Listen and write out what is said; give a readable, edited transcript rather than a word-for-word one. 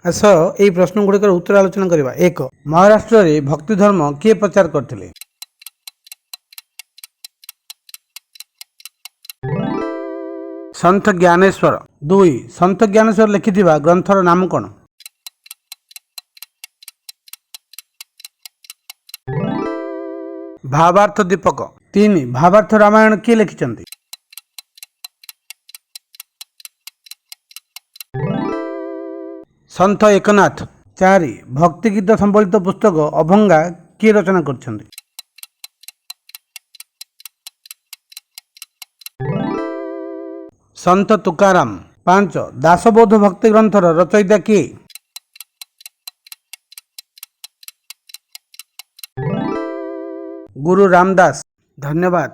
ଆସ ଏହି ପ୍ରଶ୍ନ ଗୁଡ଼ିକର ଉତ୍ତର ଆଲୋଚନା କରିବା। 1 ମହାରାଷ୍ଟ୍ରରେ ଭକ୍ତି ଧର୍ମ କିଏ ପ୍ରଚାର କରିଥିଲେ? ସନ୍ଥ ଜ୍ଞାନେଶ୍ୱର। 2 ସନ୍ଥ ଜ୍ଞାନେଶ୍ୱର ଲେଖିଥିବା ଗ୍ରନ୍ଥର ନାମ କ'ଣ? ଭାବାର୍ଥ ଦୀପକ। 3 ଭାବାର୍ଥ ରାମାୟଣ କିଏ ଲେଖିଛନ୍ତି? ସନ୍ଥ ଏକନାଥ। 4 ଭକ୍ତି ଗୀତ ସମ୍ବଳିତ ପୁସ୍ତକ ଅଭଙ୍ଗା କିଏ ରଚନା କରିଛନ୍ତି? ସନ୍ଥ ତୁକାରାମ। 5 ଦାସବୋଧ ଭକ୍ତି ଗ୍ରନ୍ଥର ରଚୟିତା କିଏ? ଗୁରୁ ରାମଦାସ। ଧନ୍ୟବାଦ।